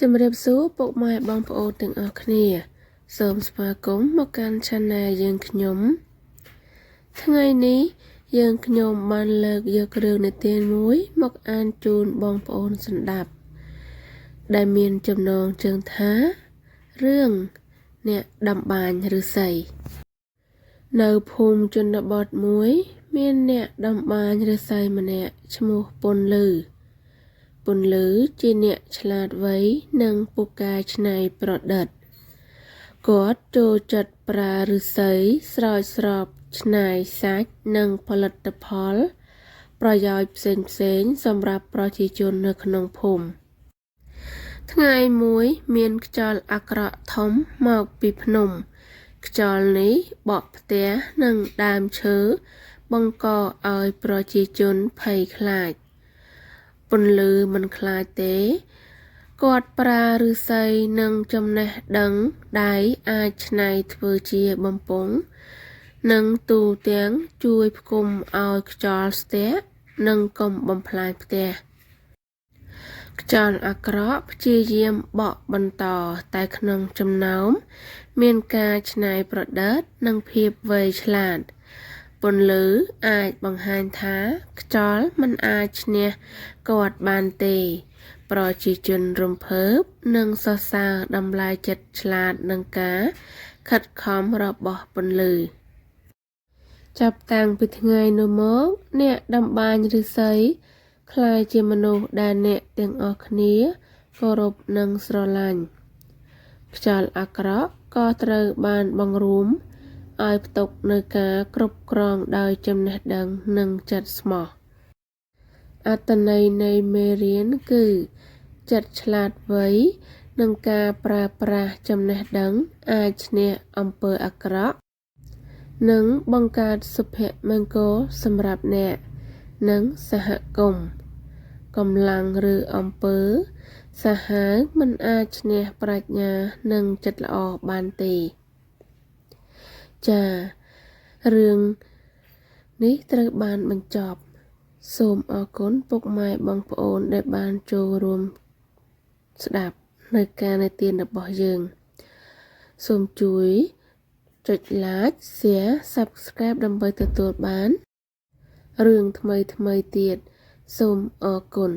ជំរាបសួរពុកម៉ែបងប្អូនទាំងអស់គ្នាសូមស្វាគមន៍មកកាន់ Channel យើងខ្ញុំថ្ងៃនេះយើងខ្ញុំបានលើកយករឿងនិទានមួយមកអានជូនបងប្អូនស្ដាប់ដែលមានចំណងជើងថារឿងអ្នកដំបានឫស្សីនៅភូមិជនបទមួយមានអ្នកដំបានឫស្សីម្នាក់ឈ្មោះពន្លឺជាអ្នកឆ្លាតវៃនិងពូកែច្នៃប្រឌិតគាត់ចូលចិត្តប្រើឫស្សីស្រោចស្រពច្នៃសាច់និងផលិតផលប្រយោជន៍ផ្សេងៗសម្រាប់ប្រជាជននៅក្នុងភូមិថ្ងៃមួយមានខ្យល់អាក្រក់ធំមកពីភ្នំខ្យល់នេះបក់ផ្ទះនិងដើមឈើបង្កឲ្យប្រជាជនភ័យខ្លាចពន្លឺមិនខ្លាចទេគាត់ប្រើឫស្សីនិងចំណេះដឹងដៃអាចច្នៃធ្វើជាបំពង់និងទូទាំងជួយផ្គុំឲ្យខ្យល់ស្ទះនិងកុំបំផ្លាញផ្ទះខ្យល់អាក្រក់ព្យាយាមបក់បន្តតែក្នុងចំណោមមានការច្នៃប្រឌិតនិងភាពវៃឆ្លាតពន្លឺអាចបង្ហាញថាខ្យល់មិនអាចឈ្នះគាត់បានទេប្រជាជនរំភើបនិងសរសើរតម្លៃចិត្តឆ្លាតនឹងការខិតខំរបស់ពន្លឺចាប់តាំងពីថ្ងៃនោះមកអ្នកដំបានឫស្សីក្លាយជាមនុស្សដែលអ្នកទាំងអស់គ្នាគោរពនិងស្រឡាញ់ខ្យល់អាក្រក់ក៏ត្រូវបានបង្រួមឲ្យផ្ទុកនៅការគ្រប់គ្រងដោយចំណេះដឹងនិងចិត្តស្មោះអត្ថន័យនៃមេរៀនគឺចិត្តឆ្លាតវៃនិងការប្រើប្រាស់ចំណេះដឹងអាចឈ្នះអំពើអាក្រក់និងបង្កើតសុភមង្គលសម្រាប់អ្នកនិងសហគមន៍កម្លាំងឬអំពើសាហាវមិនអាចឈ្នះប្រាជ្ញានិងចិត្តល្អបានទេចារឿងនេះត្រូវបានបញ្ចប់សូមអរគុណពុកម៉ែបងប្អូនដែលបានចូលរួមស្ដាប់នៅការនិទានរបស់យើងសូមជួយចុច like share subscribe ដើម្បីទទួលបានរឿងថ្មីទៀតសូមអរគុណ